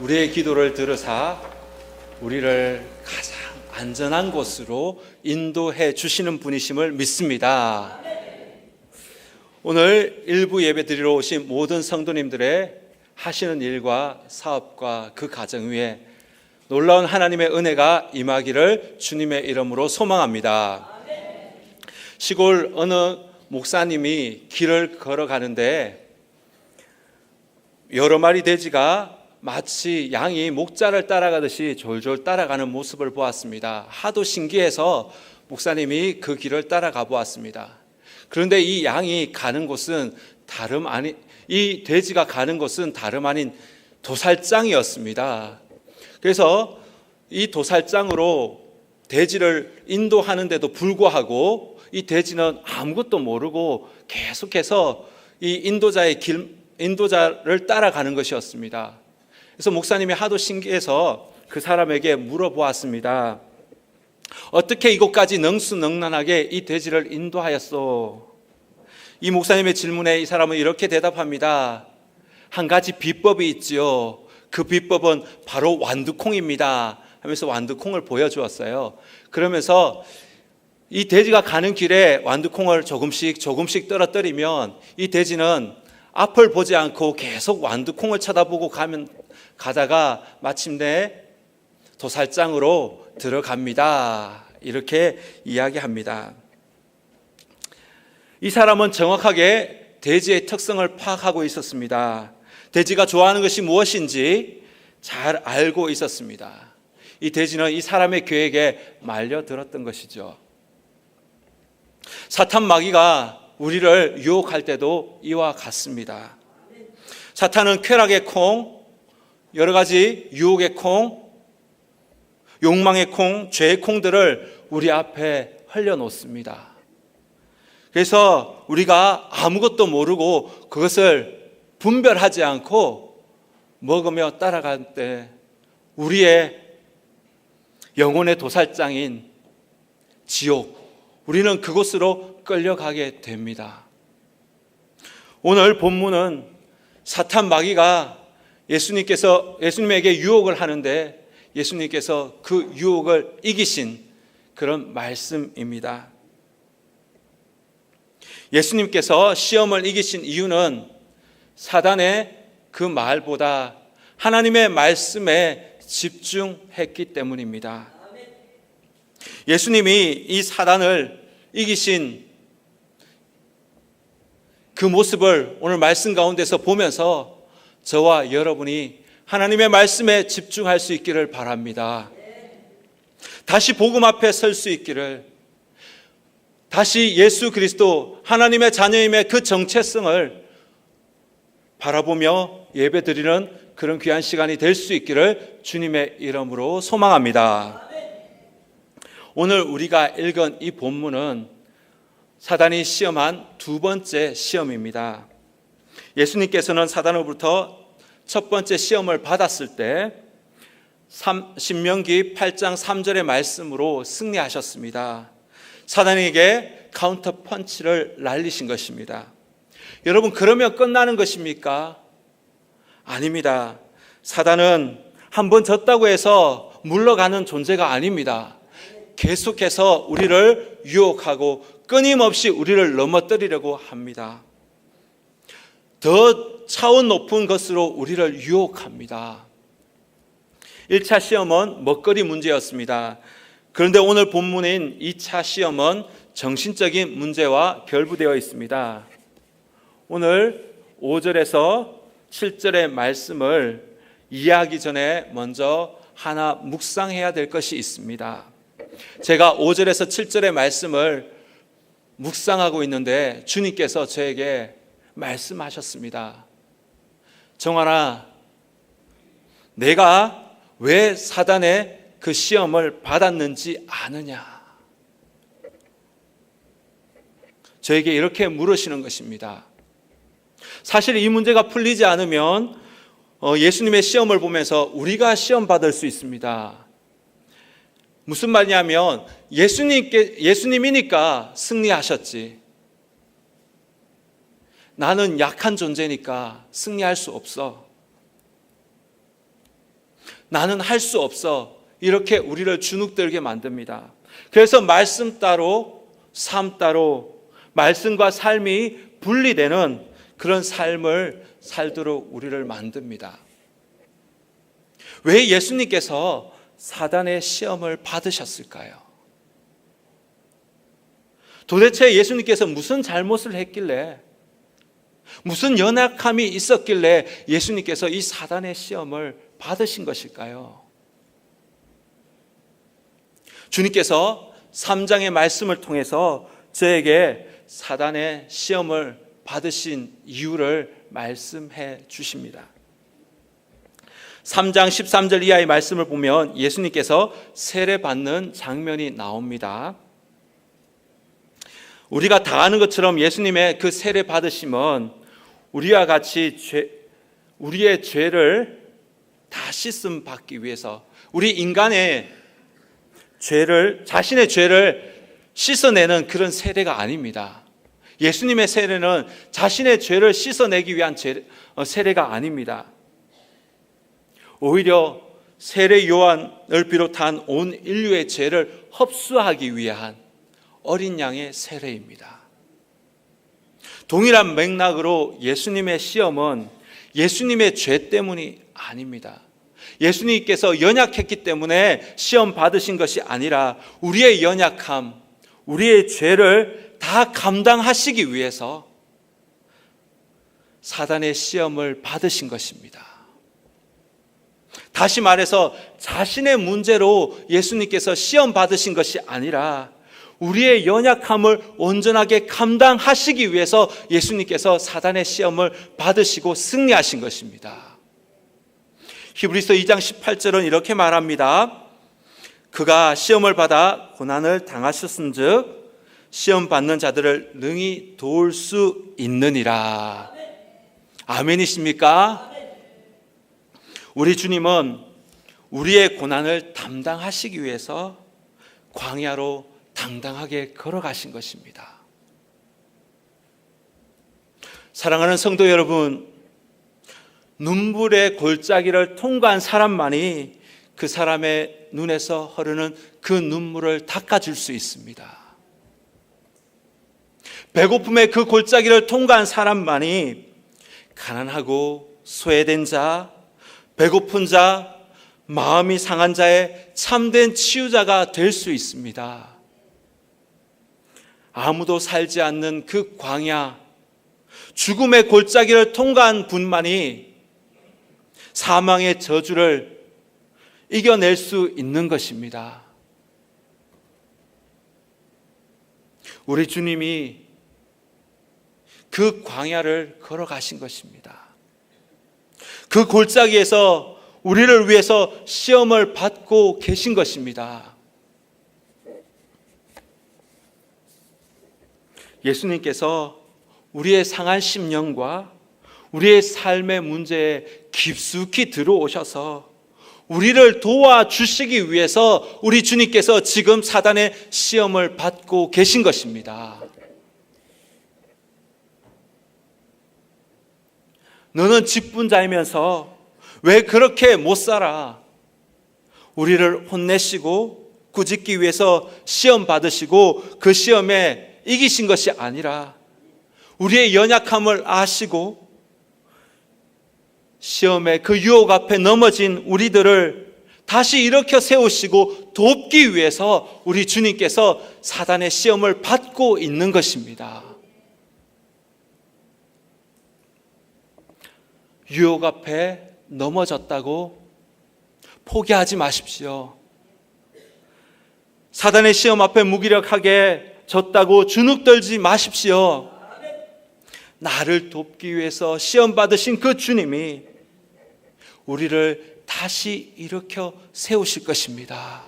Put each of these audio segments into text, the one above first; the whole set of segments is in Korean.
우리의 기도를 들으사 우리를 가장 안전한 곳으로 인도해 주시는 분이심을 믿습니다. 오늘 일부 예배 드리러 오신 모든 성도님들의 하시는 일과 사업과 그 가정 위에 놀라운 하나님의 은혜가 임하기를 주님의 이름으로 소망합니다. 시골 어느 목사님이 길을 걸어가는데 여러 마리 돼지가 마치 양이 목자를 따라가듯이 졸졸 따라가는 모습을 보았습니다. 하도 신기해서 목사님이 그 길을 따라가 보았습니다. 그런데 이 양이 가는 곳은 이 돼지가 가는 곳은 다름 아닌 도살장이었습니다. 그래서 이 도살장으로 돼지를 인도하는데도 불구하고 이 돼지는 아무것도 모르고 계속해서 이 인도자를 따라가는 것이었습니다. 그래서 목사님이 하도 신기해서 그 사람에게 물어보았습니다. 어떻게 이곳까지 능수능란하게 이 돼지를 인도하였소? 이 목사님의 질문에 이 사람은 이렇게 대답합니다. 한 가지 비법이 있지요. 그 비법은 바로 완두콩입니다 하면서 완두콩을 보여주었어요. 그러면서 이 돼지가 가는 길에 완두콩을 조금씩 떨어뜨리면 이 돼지는 앞을 보지 않고 계속 완두콩을 쳐다보고 가다가 마침내 도살장으로 들어갑니다. 이렇게 이야기합니다. 이 사람은 정확하게 돼지의 특성을 파악하고 있었습니다. 돼지가 좋아하는 것이 무엇인지 잘 알고 있었습니다. 이 돼지는 이 사람의 계획에 말려들었던 것이죠. 사탄 마귀가 우리를 유혹할 때도 이와 같습니다. 사탄은 쾌락의 콩, 여러 가지 유혹의 콩, 욕망의 콩, 죄의 콩들을 우리 앞에 흘려놓습니다. 그래서 우리가 아무것도 모르고 그것을 분별하지 않고 먹으며 따라갈 때 우리의 영혼의 도살장인 지옥, 우리는 그곳으로 끌려가게 됩니다. 오늘 본문은 사탄 마귀가 예수님에게 유혹을 하는데 예수님께서 그 유혹을 이기신 그런 말씀입니다. 예수님께서 시험을 이기신 이유는 사단의 그 말보다 하나님의 말씀에 집중했기 때문입니다. 예수님이 이 사단을 이기신 그 모습을 오늘 말씀 가운데서 보면서 저와 여러분이 하나님의 말씀에 집중할 수 있기를 바랍니다. 다시 복음 앞에 설 수 있기를, 다시 예수 그리스도 하나님의 자녀임의 그 정체성을 바라보며 예배드리는 그런 귀한 시간이 될 수 있기를 주님의 이름으로 소망합니다. 오늘 우리가 읽은 이 본문은 사단이 시험한 두 번째 시험입니다. 예수님께서는 사단으로부터 첫 번째 시험을 받았을 때 신명기 8장 3절의 말씀으로 승리하셨습니다. 사단에게 카운터 펀치를 날리신 것입니다. 여러분, 그러면 끝나는 것입니까? 아닙니다. 사단은 한번 졌다고 해서 물러가는 존재가 아닙니다. 계속해서 우리를 유혹하고 끊임없이 우리를 넘어뜨리려고 합니다. 더 차원 높은 것으로 우리를 유혹합니다. 1차 시험은 먹거리 문제였습니다. 그런데 오늘 본문인 2차 시험은 정신적인 문제와 결부되어 있습니다. 오늘 5절에서 7절의 말씀을 이해하기 전에 먼저 하나 묵상해야 될 것이 있습니다. 제가 5절에서 7절의 말씀을 묵상하고 있는데 주님께서 저에게 말씀하셨습니다. 정환아, 내가 왜 사단의 그 시험을 받았는지 아느냐? 저에게 이렇게 물으시는 것입니다. 사실 이 문제가 풀리지 않으면 예수님의 시험을 보면서 우리가 시험 받을 수 있습니다. 무슨 말이냐면 예수님이니까 승리하셨지. 나는 약한 존재니까 승리할 수 없어. 나는 할 수 없어. 이렇게 우리를 주눅들게 만듭니다. 그래서 말씀 따로 삶 따로, 말씀과 삶이 분리되는 그런 삶을 살도록 우리를 만듭니다. 왜 예수님께서 사단의 시험을 받으셨을까요? 도대체 예수님께서 무슨 잘못을 했길래, 무슨 연약함이 있었길래 예수님께서 이 사단의 시험을 받으신 것일까요? 주님께서 3장의 말씀을 통해서 저에게 사단의 시험을 받으신 이유를 말씀해 주십니다. 3장 13절 이하의 말씀을 보면 예수님께서 세례받는 장면이 나옵니다. 우리가 다 아는 것처럼 예수님의 그 세례 받으심은 우리와 같이 우리의 죄를 다 씻음 받기 위해서, 우리 인간의 죄를, 자신의 죄를 씻어내는 그런 세례가 아닙니다. 예수님의 세례는 자신의 죄를 씻어내기 위한 세례가 아닙니다. 오히려 세례 요한을 비롯한 온 인류의 죄를 흡수하기 위한 어린 양의 세례입니다. 동일한 맥락으로 예수님의 시험은 예수님의 죄 때문이 아닙니다. 예수님께서 연약했기 때문에 시험 받으신 것이 아니라 우리의 연약함, 우리의 죄를 다 감당하시기 위해서 사단의 시험을 받으신 것입니다. 다시 말해서 자신의 문제로 예수님께서 시험 받으신 것이 아니라 우리의 연약함을 온전하게 감당하시기 위해서 예수님께서 사단의 시험을 받으시고 승리하신 것입니다. 히브리서 2장 18절은 이렇게 말합니다. 그가 시험을 받아 고난을 당하셨은즉 시험 받는 자들을 능히 도울 수 있느니라. 아멘이십니까? 우리 주님은 우리의 고난을 담당하시기 위해서 광야로 당당하게 걸어가신 것입니다. 사랑하는 성도 여러분, 눈물의 골짜기를 통과한 사람만이 그 사람의 눈에서 흐르는 그 눈물을 닦아줄 수 있습니다. 배고픔의 그 골짜기를 통과한 사람만이 가난하고 소외된 자, 배고픈 자, 마음이 상한 자의 참된 치유자가 될 수 있습니다. 아무도 살지 않는 그 광야, 죽음의 골짜기를 통과한 분만이 사망의 저주를 이겨낼 수 있는 것입니다. 우리 주님이 그 광야를 걸어가신 것입니다. 그 골짜기에서 우리를 위해서 시험을 받고 계신 것입니다. 예수님께서 우리의 상한 심령과 우리의 삶의 문제에 깊숙이 들어오셔서 우리를 도와주시기 위해서 우리 주님께서 지금 사단의 시험을 받고 계신 것입니다. 너는 직분자이면서 왜 그렇게 못 살아? 우리를 혼내시고 꾸짖기 위해서 시험 받으시고 그 시험에 이기신 것이 아니라 우리의 연약함을 아시고 시험의 그 유혹 앞에 넘어진 우리들을 다시 일으켜 세우시고 돕기 위해서 우리 주님께서 사단의 시험을 받고 있는 것입니다. 유혹 앞에 넘어졌다고 포기하지 마십시오. 사단의 시험 앞에 무기력하게 졌다고 주눅들지 마십시오. 나를 돕기 위해서 시험 받으신 그 주님이 우리를 다시 일으켜 세우실 것입니다.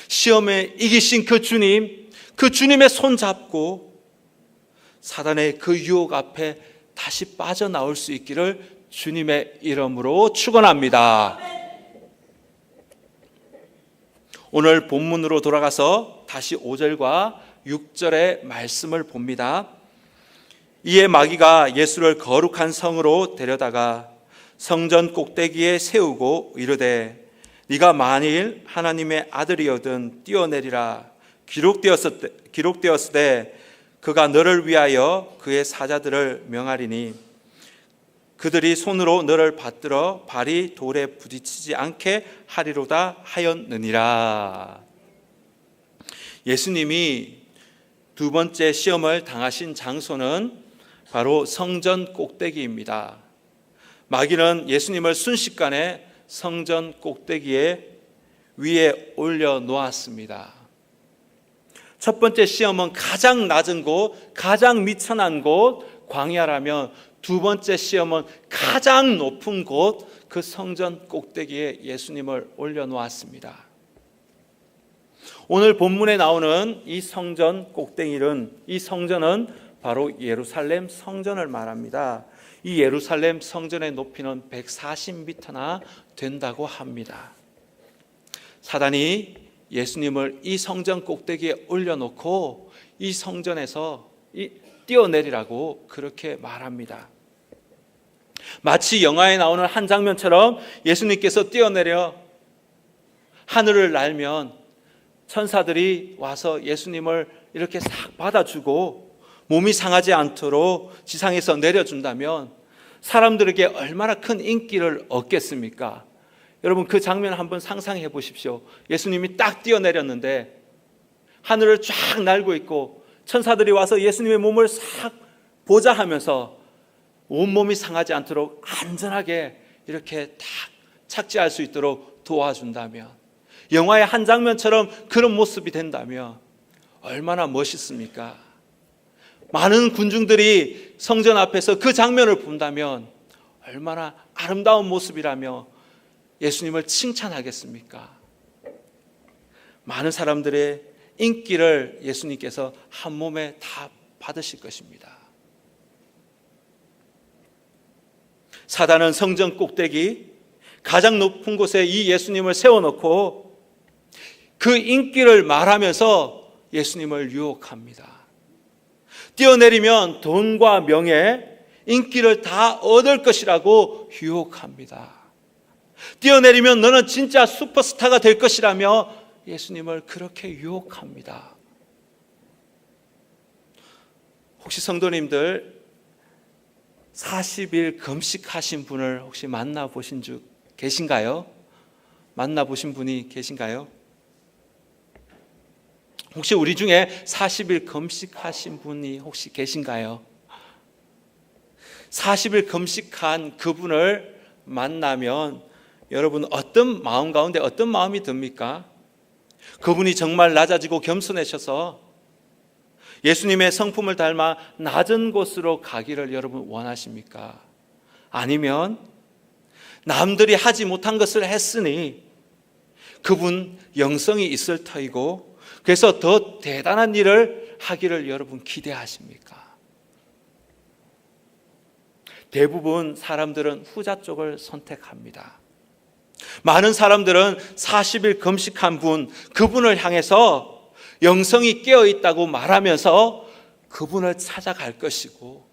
시험에 이기신 그 주님, 그 주님의 손 잡고 사단의 그 유혹 앞에 다시 빠져나올 수 있기를 주님의 이름으로 축원합니다. 오늘 본문으로 돌아가서 다시 5절과 6절의 말씀을 봅니다. 이에 마귀가 예수를 거룩한 성으로 데려다가 성전 꼭대기에 세우고 이르되 네가 만일 하나님의 아들이거든 뛰어내리라. 기록되었으되 그가 너를 위하여 그의 사자들을 명하리니 그들이 손으로 너를 받들어 발이 돌에 부딪히지 않게 하리로다 하였느니라. 예수님이 두 번째 시험을 당하신 장소는 바로 성전 꼭대기입니다. 마귀는 예수님을 순식간에 성전 꼭대기에 위에 올려 놓았습니다. 첫 번째 시험은 가장 낮은 곳, 가장 미천한 곳, 광야라면 두 번째 시험은 가장 높은 곳, 그 성전 꼭대기에 예수님을 올려 놓았습니다. 오늘 본문에 나오는 이 성전 꼭대기는, 이 성전은 바로 예루살렘 성전을 말합니다. 이 예루살렘 성전의 높이는 140m나 된다고 합니다. 사단이 예수님을 이 성전 꼭대기에 올려놓고 이 성전에서 뛰어내리라고 그렇게 말합니다. 마치 영화에 나오는 한 장면처럼 예수님께서 뛰어내려 하늘을 날면 천사들이 와서 예수님을 이렇게 싹 받아주고 몸이 상하지 않도록 지상에서 내려준다면 사람들에게 얼마나 큰 인기를 얻겠습니까? 여러분, 그 장면 한번 상상해 보십시오. 예수님이 딱 뛰어내렸는데 하늘을 쫙 날고 있고 천사들이 와서 예수님의 몸을 싹 보자 하면서 온몸이 상하지 않도록 안전하게 이렇게 딱 착지할 수 있도록 도와준다면, 영화의 한 장면처럼 그런 모습이 된다면 얼마나 멋있습니까? 많은 군중들이 성전 앞에서 그 장면을 본다면 얼마나 아름다운 모습이라며 예수님을 칭찬하겠습니까? 많은 사람들의 인기를 예수님께서 한 몸에 다 받으실 것입니다. 사단은 성전 꼭대기 가장 높은 곳에 이 예수님을 세워놓고 그 인기를 말하면서 예수님을 유혹합니다. 뛰어내리면 돈과 명예, 인기를 다 얻을 것이라고 유혹합니다. 뛰어내리면 너는 진짜 슈퍼스타가 될 것이라며 예수님을 그렇게 유혹합니다. 혹시 성도님들 40일 금식하신 분을 혹시 만나보신 적 계신가요? 만나보신 분이 계신가요? 혹시 우리 중에 40일 금식하신 분이 혹시 계신가요? 40일 금식한 그분을 만나면 여러분 어떤 마음 가운데 어떤 마음이 듭니까? 그분이 정말 낮아지고 겸손하셔서 예수님의 성품을 닮아 낮은 곳으로 가기를 여러분 원하십니까? 아니면 남들이 하지 못한 것을 했으니 그분 영성이 있을 터이고 그래서 더 대단한 일을 하기를 여러분 기대하십니까? 대부분 사람들은 후자 쪽을 선택합니다. 많은 사람들은 40일 금식한 분, 그분을 향해서 영성이 깨어있다고 말하면서 그분을 찾아갈 것이고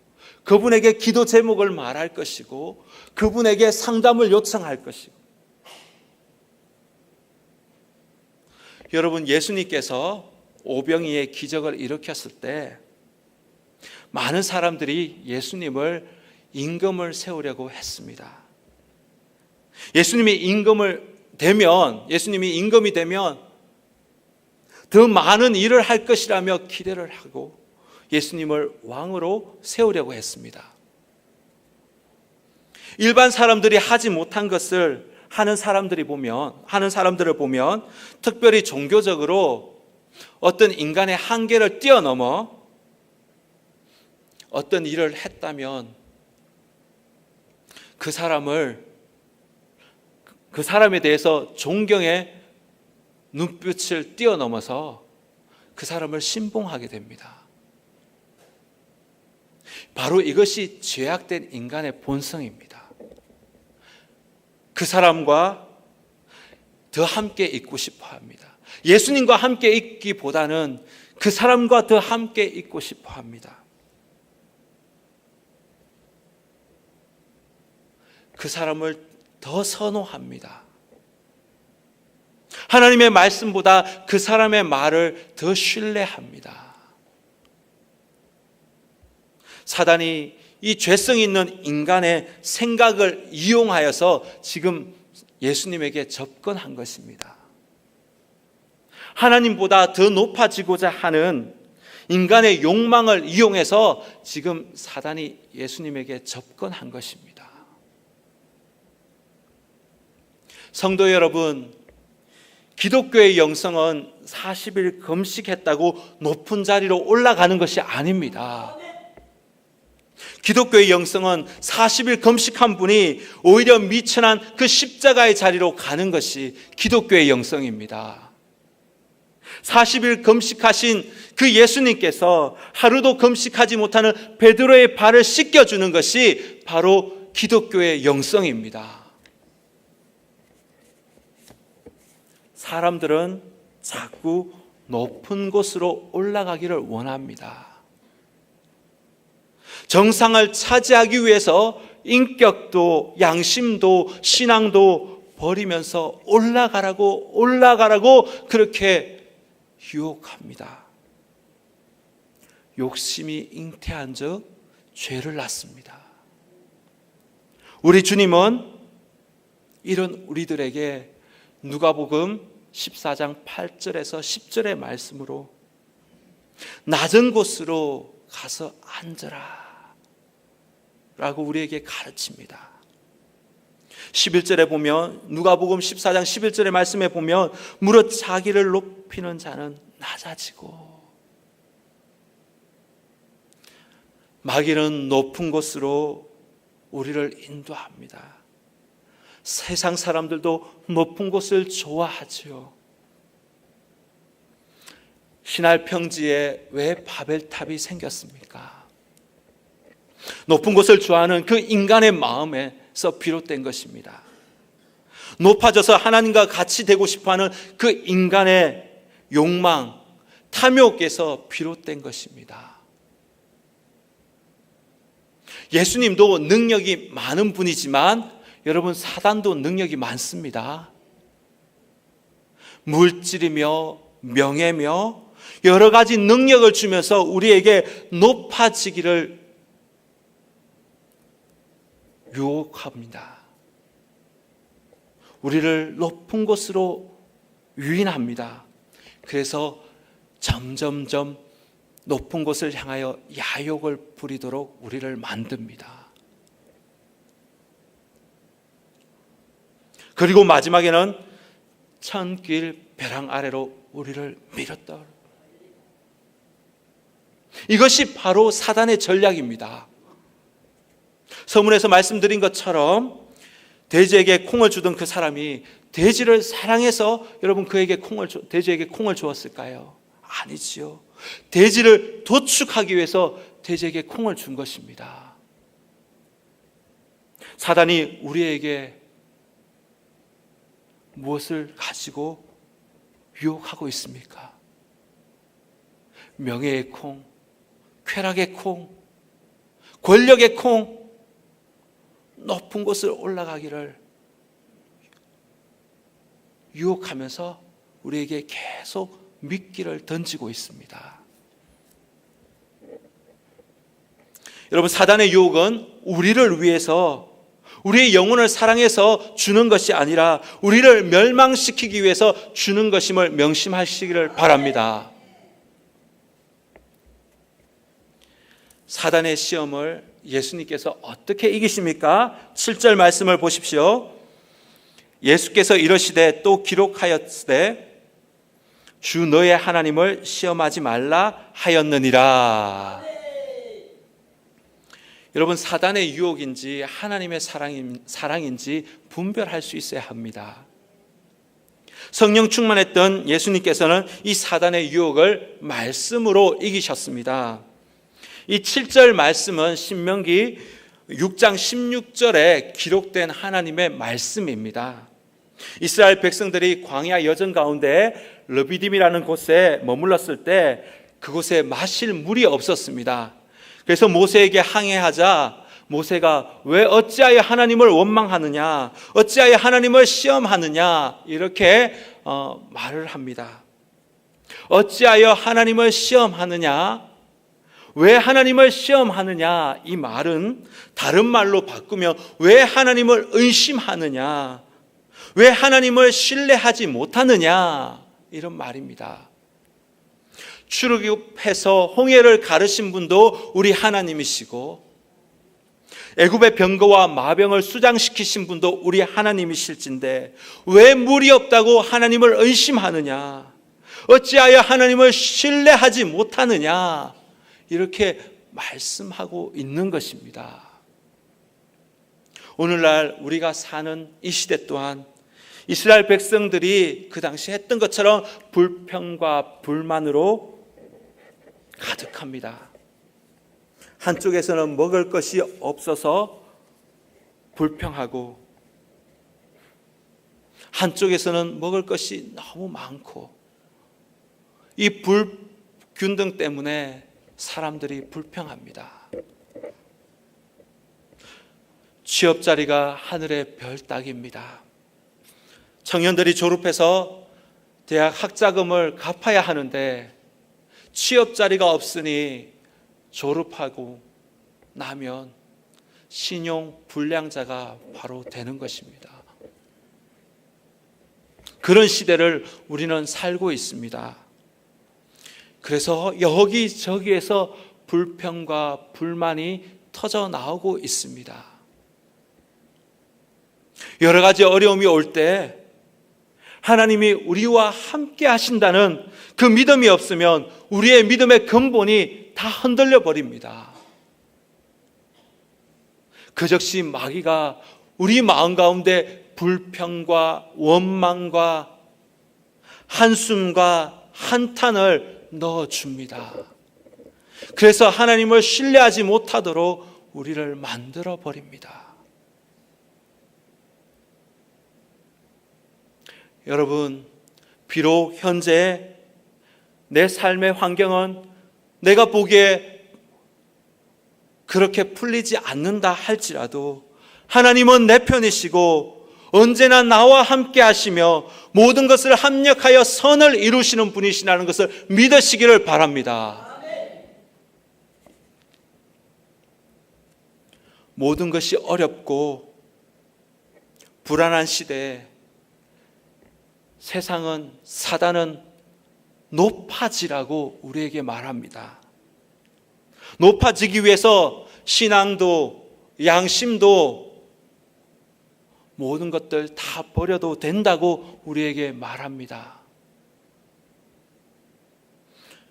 그분에게 기도 제목을 말할 것이고 그분에게 상담을 요청할 것이고, 여러분 예수님께서 오병이의 기적을 일으켰을 때 많은 사람들이 예수님을 임금을 세우려고 했습니다. 예수님이 임금이 되면 더 많은 일을 할 것이라며 기대를 하고 예수님을 왕으로 세우려고 했습니다. 일반 사람들이 하지 못한 것을 하는 사람들을 보면 특별히 종교적으로 어떤 인간의 한계를 뛰어넘어 어떤 일을 했다면 그 사람에 대해서 존경의 눈빛을 뛰어넘어서 그 사람을 신봉하게 됩니다. 바로 이것이 죄악된 인간의 본성입니다. 그 사람과 더 함께 있고 싶어 합니다. 예수님과 함께 있기보다는 그 사람과 더 함께 있고 싶어 합니다. 그 사람을 더 선호합니다. 하나님의 말씀보다 그 사람의 말을 더 신뢰합니다. 사단이 이 죄성 있는 인간의 생각을 이용하여서 지금 예수님에게 접근한 것입니다. 하나님보다 더 높아지고자 하는 인간의 욕망을 이용해서 지금 사단이 예수님에게 접근한 것입니다. 성도 여러분, 기독교의 영성은 40일 금식했다고 높은 자리로 올라가는 것이 아닙니다. 기독교의 영성은 40일 금식한 분이 오히려 미천한 그 십자가의 자리로 가는 것이 기독교의 영성입니다. 40일 금식하신 그 예수님께서 하루도 금식하지 못하는 베드로의 발을 씻겨주는 것이 바로 기독교의 영성입니다. 사람들은 자꾸 높은 곳으로 올라가기를 원합니다. 정상을 차지하기 위해서 인격도 양심도 신앙도 버리면서 올라가라고 그렇게 유혹합니다. 욕심이 잉태한 즉 죄를 낳습니다. 우리 주님은 이런 우리들에게 누가복음 14장 8절에서 10절의 말씀으로 낮은 곳으로 가서 앉으라 라고 우리에게 가르칩니다. 11절에 보면 누가복음 14장 11절의 말씀에 보면 무릇 자기를 높이는 자는 낮아지고 마귀는 높은 곳으로 우리를 인도합니다. 세상 사람들도 높은 곳을 좋아하지요. 신할 평지에 왜 바벨탑이 생겼습니까? 높은 곳을 좋아하는 그 인간의 마음에서 비롯된 것입니다. 높아져서 하나님과 같이 되고 싶어하는 그 인간의 욕망, 탐욕에서 비롯된 것입니다. 예수님도 능력이 많은 분이지만 여러분, 사단도 능력이 많습니다. 물질이며 명예며 여러 가지 능력을 주면서 우리에게 높아지기를 유혹합니다. 우리를 높은 곳으로 유인합니다. 그래서 점점점 높은 곳을 향하여 야욕을 부리도록 우리를 만듭니다. 그리고 마지막에는 천길 벼랑 아래로 우리를 밀었다. 이것이 바로 사단의 전략입니다. 서문에서 말씀드린 것처럼 돼지에게 콩을 주던 그 사람이 돼지를 사랑해서 여러분 그에게 돼지에게 콩을 주었을까요? 아니지요. 돼지를 도축하기 위해서 돼지에게 콩을 준 것입니다. 사단이 우리에게 무엇을 가지고 유혹하고 있습니까? 명예의 콩, 쾌락의 콩, 권력의 콩, 높은 곳을 올라가기를 유혹하면서 우리에게 계속 미끼를 던지고 있습니다. 여러분, 사단의 유혹은 우리를 위해서, 우리의 영혼을 사랑해서 주는 것이 아니라 우리를 멸망시키기 위해서 주는 것임을 명심하시기를 바랍니다. 사단의 시험을 예수님께서 어떻게 이기십니까? 7절 말씀을 보십시오. 예수께서 이러시되 또 기록하였으되 주 너의 하나님을 시험하지 말라 하였느니라. 여러분, 사단의 유혹인지 하나님의 사랑인지 분별할 수 있어야 합니다. 성령 충만했던 예수님께서는 이 사단의 유혹을 말씀으로 이기셨습니다. 이 7절 말씀은 신명기 6장 16절에 기록된 하나님의 말씀입니다. 이스라엘 백성들이 광야 여정 가운데 르비딤이라는 곳에 머물렀을 때 그곳에 마실 물이 없었습니다. 그래서 모세에게 항해하자 모세가 왜 어찌하여 하나님을 원망하느냐, 어찌하여 하나님을 시험하느냐 이렇게 말을 합니다. 어찌하여 하나님을 시험하느냐, 왜 하나님을 시험하느냐, 이 말은 다른 말로 바꾸면 왜 하나님을 의심하느냐, 왜 하나님을 신뢰하지 못하느냐 이런 말입니다. 출애굽해서 홍해를 가르신 분도 우리 하나님이시고, 애굽의 병거와 마병을 수장시키신 분도 우리 하나님이실진데 왜 물이 없다고 하나님을 의심하느냐, 어찌하여 하나님을 신뢰하지 못하느냐 이렇게 말씀하고 있는 것입니다. 오늘날 우리가 사는 이 시대 또한 이스라엘 백성들이 그 당시 했던 것처럼 불평과 불만으로 가득합니다. 한쪽에서는 먹을 것이 없어서 불평하고, 한쪽에서는 먹을 것이 너무 많고, 이 불균등 때문에 사람들이 불평합니다. 취업 자리가 하늘의 별 따기입니다. 청년들이 졸업해서 대학 학자금을 갚아야 하는데 취업 자리가 없으니 졸업하고 나면 신용 불량자가 바로 되는 것입니다. 그런 시대를 우리는 살고 있습니다. 그래서 여기저기에서 불평과 불만이 터져 나오고 있습니다. 여러 가지 어려움이 올 때 하나님이 우리와 함께 하신다는 그 믿음이 없으면 우리의 믿음의 근본이 다 흔들려 버립니다. 그 즉시 마귀가 우리 마음 가운데 불평과 원망과 한숨과 한탄을 넣어줍니다. 그래서 하나님을 신뢰하지 못하도록 우리를 만들어 버립니다. 여러분, 비록 현재 내 삶의 환경은 내가 보기에 그렇게 풀리지 않는다 할지라도 하나님은 내 편이시고 언제나 나와 함께 하시며 모든 것을 합력하여 선을 이루시는 분이시라는 것을 믿으시기를 바랍니다. 모든 것이 어렵고 불안한 시대에 세상은, 사단은 높아지라고 우리에게 말합니다. 높아지기 위해서 신앙도 양심도 모든 것들 다 버려도 된다고 우리에게 말합니다.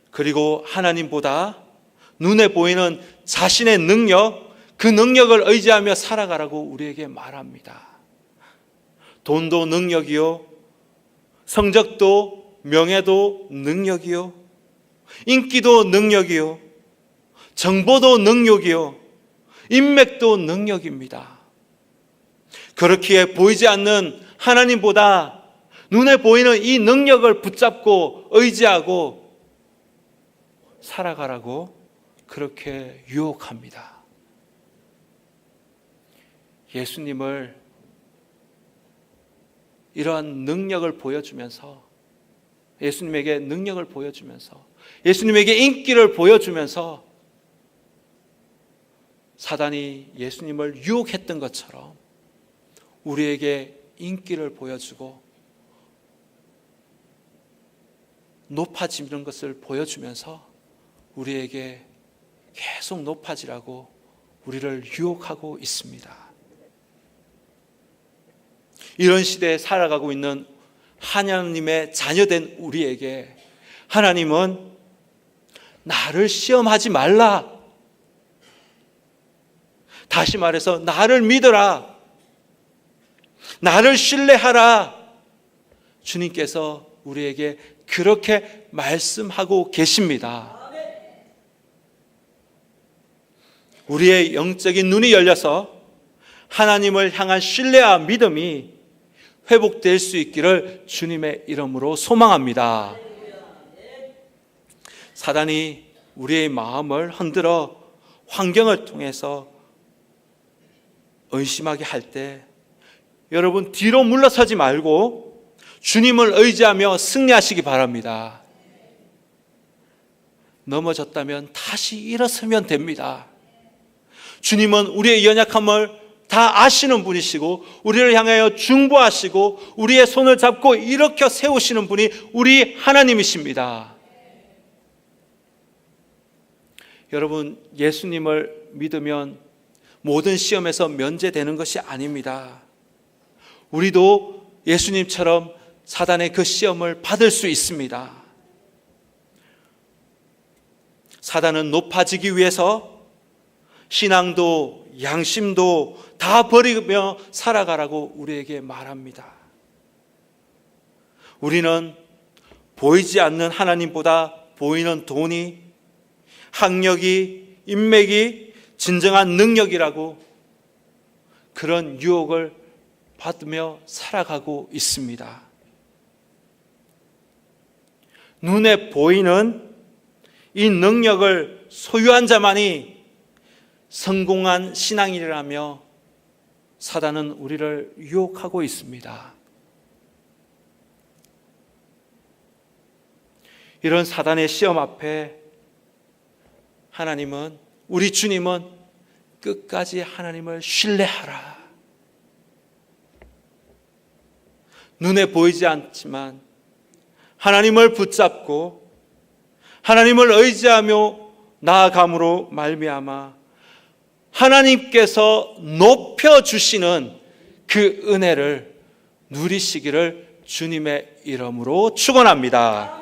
그리고 하나님보다 눈에 보이는 자신의 능력, 그 능력을 의지하며 살아가라고 우리에게 말합니다. 돈도 능력이요, 성적도 명예도 능력이요, 인기도 능력이요, 정보도 능력이요, 인맥도 능력입니다. 그렇기에 보이지 않는 하나님보다 눈에 보이는 이 능력을 붙잡고 의지하고 살아가라고 그렇게 유혹합니다. 예수님을 이러한 능력을 보여주면서, 예수님에게 능력을 보여주면서, 예수님에게 인기를 보여주면서 사단이 예수님을 유혹했던 것처럼 우리에게 인기를 보여주고 높아지는 것을 보여주면서 우리에게 계속 높아지라고 우리를 유혹하고 있습니다. 이런 시대에 살아가고 있는 하나님의 자녀된 우리에게 하나님은 나를 시험하지 말라, 다시 말해서 나를 믿어라, 나를 신뢰하라, 주님께서 우리에게 그렇게 말씀하고 계십니다. 우리의 영적인 눈이 열려서 하나님을 향한 신뢰와 믿음이 회복될 수 있기를 주님의 이름으로 소망합니다. 사단이 우리의 마음을 흔들어 환경을 통해서 의심하게 할 때 여러분 뒤로 물러서지 말고 주님을 의지하며 승리하시기 바랍니다. 넘어졌다면 다시 일어서면 됩니다. 주님은 우리의 연약함을 다 아시는 분이시고 우리를 향하여 중보하시고 우리의 손을 잡고 일으켜 세우시는 분이 우리 하나님이십니다. 여러분, 예수님을 믿으면 모든 시험에서 면제되는 것이 아닙니다. 우리도 예수님처럼 사단의 그 시험을 받을 수 있습니다. 사단은 높아지기 위해서 신앙도 양심도 다 버리며 살아가라고 우리에게 말합니다. 우리는 보이지 않는 하나님보다 보이는 돈이, 학력이, 인맥이 진정한 능력이라고 그런 유혹을 받으며 살아가고 있습니다. 눈에 보이는 이 능력을 소유한 자만이 성공한 신앙이라며 사단은 우리를 유혹하고 있습니다. 이런 사단의 시험 앞에 하나님은, 우리 주님은 끝까지 하나님을 신뢰하라. 눈에 보이지 않지만 하나님을 붙잡고 하나님을 의지하며 나아감으로 말미암아 하나님께서 높여주시는 그 은혜를 누리시기를 주님의 이름으로 축원합니다.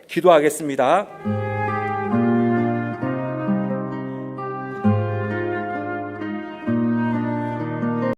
기도하겠습니다.